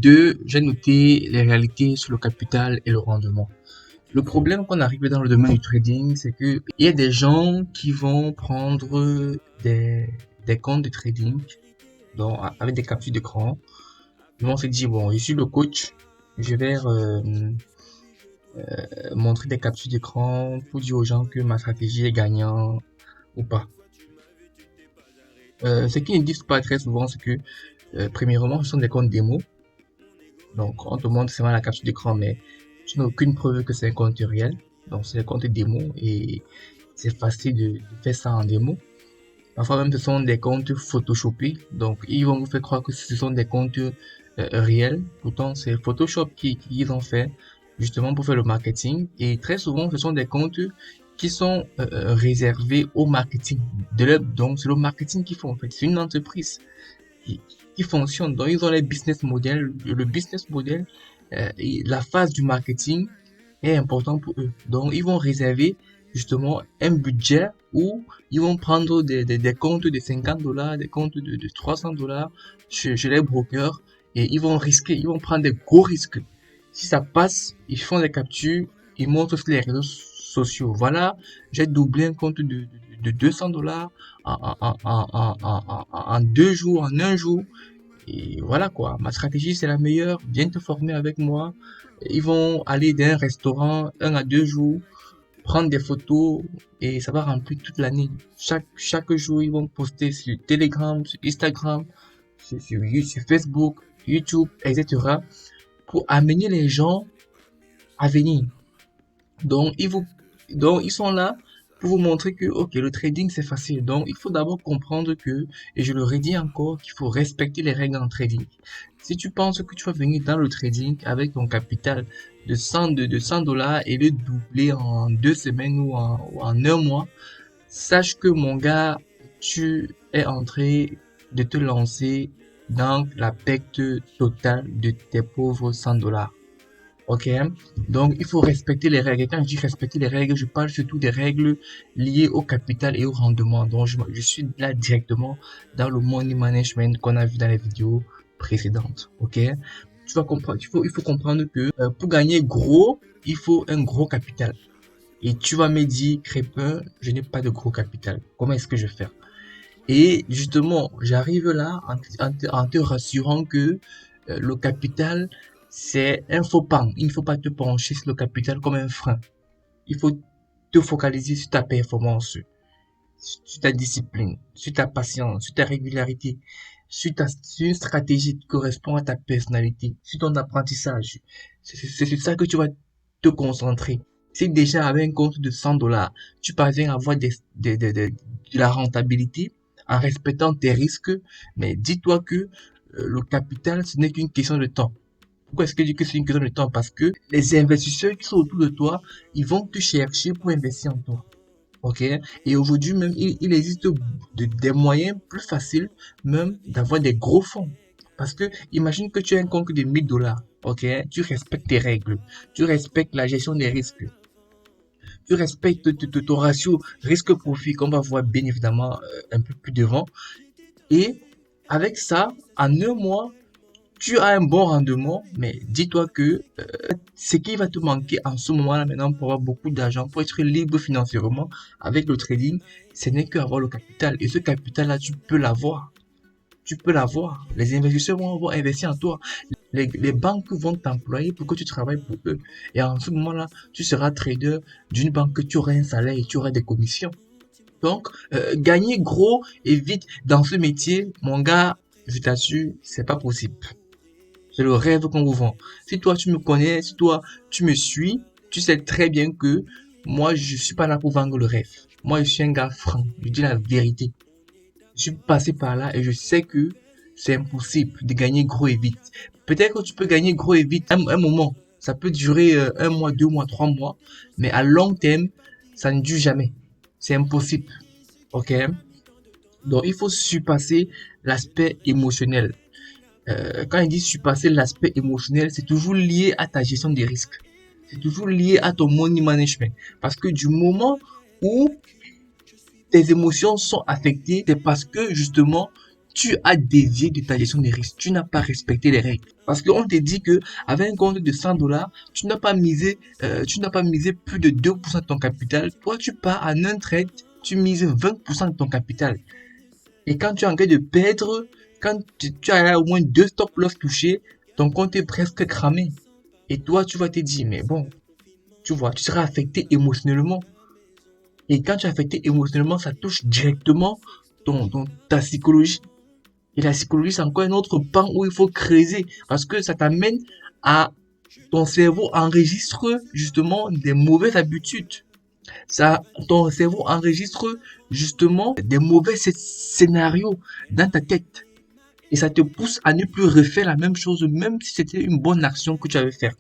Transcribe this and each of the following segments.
2, j'ai noté les réalités sur le capital et le rendement. Le problème qu'on arrive dans le domaine du trading, c'est que il y a des gens qui vont prendre des comptes de trading, donc avec des captures d'écran. Ils vont se dire, bon, je suis le coach, je vais montrer des captures d'écran pour dire aux gens que ma stratégie est gagnante ou pas. Ce qu'ils ne disent pas très souvent, c'est que, premièrement, ce sont des comptes démo. Donc, on te montre seulement la capture d'écran, mais tu n'as aucune preuve que c'est un compte réel. Donc, c'est un compte démo et c'est facile de faire ça en démo. Parfois même, ce sont des comptes photoshopés. Donc, ils vont vous faire croire que ce sont des comptes réels. Pourtant, c'est Photoshop qu'ils ont fait justement pour faire le marketing. Et très souvent, ce sont des comptes qui sont réservés au marketing. Donc, c'est le marketing qu'ils font en fait. C'est une entreprise qui fonctionne. Donc, ils ont les business models. Le business model, et la phase du marketing est important pour eux. Donc, ils vont réserver justement un budget où ils vont prendre des comptes de $50, des comptes de $300 chez les brokers et ils vont risquer, ils vont prendre des gros risques. Si ça passe, ils font des captures, ils montrent sur les réseaux sociaux. Voilà, j'ai doublé un compte de $200 en 2 jours, en un jour. Et voilà quoi, ma stratégie c'est la meilleure, viens te former avec moi. Ils vont aller d'un restaurant 1 à 2 jours, prendre des photos et ça va remplir toute l'année. Chaque jour, ils vont poster sur Telegram, sur Instagram, sur Facebook, YouTube, etc. pour amener les gens à venir. Donc, ils sont là pour vous montrer que, ok, le trading, c'est facile. Donc, il faut d'abord comprendre que, et je le redis encore, qu'il faut respecter les règles en trading. Si tu penses que tu vas venir dans le trading avec ton capital de 100 dollars et le doubler en 2 semaines ou en un mois, sache que mon gars, tu es en train de te lancer dans la perte totale de tes pauvres 100 dollars. Ok, donc il faut respecter les règles. Et quand je dis respecter les règles, je parle surtout des règles liées au capital et au rendement. Donc je suis là directement dans le money management qu'on a vu dans les vidéos précédentes. Ok, tu vas comprendre. Il faut comprendre que pour gagner gros, il faut un gros capital. Et tu vas me dire, Crépin, je n'ai pas de gros capital. Comment est-ce que je fais? Et justement, j'arrive là en te rassurant que le capital, c'est un faux pas. Il ne faut pas te pencher sur le capital comme un frein. Il faut te focaliser sur ta performance, sur ta discipline, sur ta patience, sur ta régularité, sur une stratégie qui correspond à ta personnalité, sur ton apprentissage. C'est sur ça que tu vas te concentrer. Si déjà avec un compte de 100 dollars, tu parviens à avoir de la rentabilité en respectant tes risques, mais dis-toi que le capital, ce n'est qu'une question de temps. Pourquoi est-ce que je dis que c'est une question de temps? Parce que les investisseurs qui sont autour de toi, ils vont te chercher pour investir en toi. Ok? Et aujourd'hui même, il existe des moyens plus faciles même d'avoir des gros fonds. Parce que imagine que tu as un compte de 1000 dollars. Ok? Tu respectes tes règles. Tu respectes la gestion des risques. Tu respectes ton ratio risque-profit qu'on va voir bien évidemment un peu plus devant. Et avec ça, en un mois, tu as un bon rendement, mais dis-toi que ce qui va te manquer en ce moment-là maintenant pour avoir beaucoup d'argent, pour être libre financièrement avec le trading, ce n'est qu'avoir le capital. Et ce capital-là, tu peux l'avoir. Tu peux l'avoir. Les investisseurs vont investir en toi. Les banques vont t'employer pour que tu travailles pour eux. Et en ce moment-là, tu seras trader d'une banque, tu auras un salaire et tu auras des commissions. Donc, gagner gros et vite dans ce métier, mon gars, je t'assure, c'est pas possible. C'est le rêve qu'on vous vend. Si toi tu me connais, si toi tu me suis, tu sais très bien que moi je suis pas là pour vendre le rêve. Moi je suis un gars franc, je dis la vérité. Je suis passé par là et je sais que c'est impossible de gagner gros et vite. Peut-être que tu peux gagner gros et vite un moment. Ça peut durer 1 mois, 2 mois, 3 mois, mais à long terme, ça ne dure jamais. C'est impossible. Ok? Donc il faut surpasser l'aspect émotionnel. Quand il dit surpasser l'aspect émotionnel, c'est toujours lié à ta gestion des risques. C'est toujours lié à ton money management. Parce que du moment où tes émotions sont affectées, c'est parce que justement, tu as dévié de ta gestion des risques. Tu n'as pas respecté les règles. Parce qu'on te dit que avec un compte de 100 $, tu n'as pas misé plus de 2% de ton capital. Toi, tu pars en un trade, tu mises 20% de ton capital. Et quand tu es en train de perdre, quand tu as au moins 2 stop loss touchés, ton compte est presque cramé. Et toi, tu vas te dire, mais bon, tu vois, tu seras affecté émotionnellement. Et quand tu es affecté émotionnellement, ça touche directement ta psychologie. Et la psychologie, c'est encore un autre pan où il faut creuser. Parce que ça t'amène à... Ton cerveau enregistre justement des mauvaises habitudes. Ton cerveau enregistre justement des mauvais scénarios dans ta tête. Et ça te pousse à ne plus refaire la même chose, même si c'était une bonne action que tu avais fait.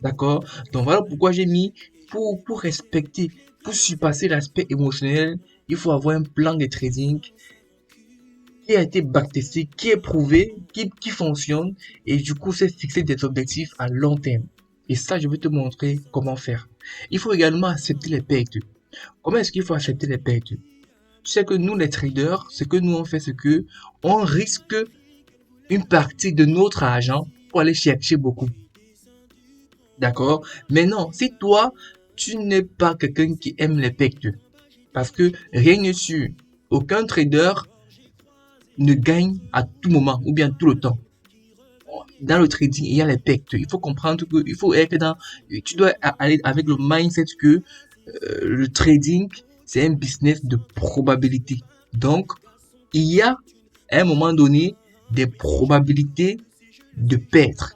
D'accord? Donc voilà pourquoi j'ai mis, pour respecter, pour surpasser l'aspect émotionnel, il faut avoir un plan de trading qui a été backtesté, qui est prouvé, qui fonctionne, et du coup, c'est fixer des objectifs à long terme. Et ça, je vais te montrer comment faire. Il faut également accepter les pertes. Comment est-ce qu'il faut accepter les pertes? Tu sais que nous, les traders, ce que nous on fait, c'est que on risque une partie de notre argent pour aller chercher beaucoup. D'accord? Mais non, si toi, tu n'es pas quelqu'un qui aime les pertes, parce que rien n'est sûr, aucun trader ne gagne à tout moment ou bien tout le temps. Dans le trading, il y a les pertes. Il faut comprendre que il faut être tu dois aller avec le mindset que le trading, c'est un business de probabilité. Donc, il y a à un moment donné des probabilités de perdre.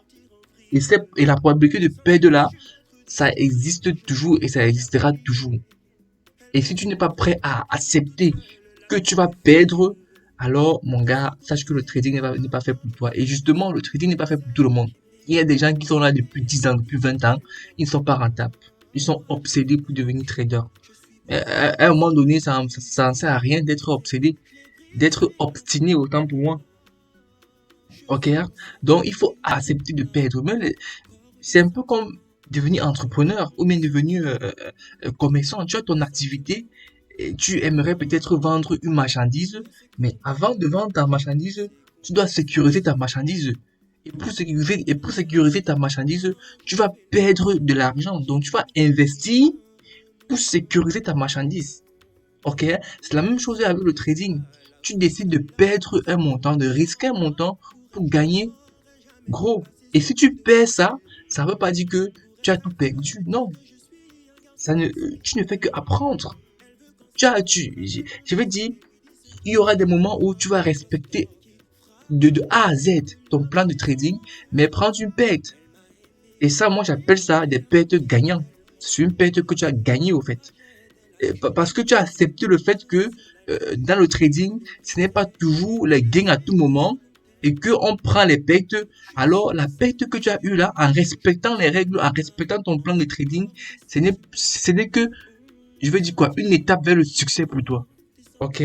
Et la probabilité de perdre là, ça existe toujours et ça existera toujours. Et si tu n'es pas prêt à accepter que tu vas perdre, alors mon gars, sache que le trading n'est pas fait pour toi. Et justement, le trading n'est pas fait pour tout le monde. Il y a des gens qui sont là depuis 10 ans, depuis 20 ans, ils ne sont pas rentables. Ils sont obsédés pour devenir trader. À un moment donné, ça ne sert à rien d'être obsédé, d'être obstiné autant pour moi. Ok? Donc, il faut accepter de perdre. C'est un peu comme devenir entrepreneur ou bien devenir commerçant. Tu as ton activité et tu aimerais peut-être vendre une marchandise, mais avant de vendre ta marchandise, tu dois sécuriser ta marchandise. Et pour sécuriser ta marchandise, tu vas perdre de l'argent. Donc, tu vas investir pour sécuriser ta marchandise. Ok? C'est la même chose avec le trading. Tu décides de perdre un montant, de risquer un montant pour gagner gros. Et si tu perds ça, ça ne veut pas dire que tu as tout perdu. Non. Tu ne fais que apprendre. Je vais dire, il y aura des moments où tu vas respecter de A à Z ton plan de trading, mais prendre une perte. Et ça, moi, j'appelle ça des pertes gagnantes. C'est une perte que tu as gagnée, au fait. Parce que tu as accepté le fait que dans le trading, ce n'est pas toujours les gains à tout moment et que on prend les pertes. Alors, la perte que tu as eue là, en respectant les règles, en respectant ton plan de trading, ce n'est que, je veux dire quoi, une étape vers le succès pour toi. Ok?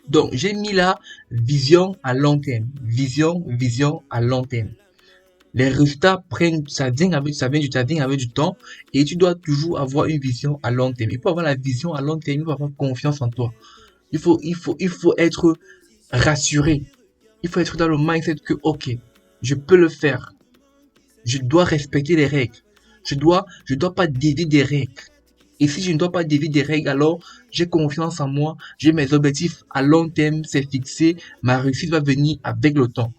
Donc, j'ai mis là vision à long terme. Vision à long terme. Les résultats ça vient avec du temps et tu dois toujours avoir une vision à long terme. Il faut avoir la vision à long terme, il faut avoir confiance en toi. Il faut être rassuré. Il faut être dans le mindset que, ok, je peux le faire. Je dois respecter les règles. Je dois pas dévier des règles. Et si je ne dois pas dévier des règles, alors j'ai confiance en moi, j'ai mes objectifs à long terme, c'est fixé, ma réussite va venir avec le temps.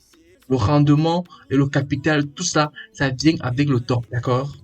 Le rendement et le capital, tout ça, ça vient avec le temps, d'accord?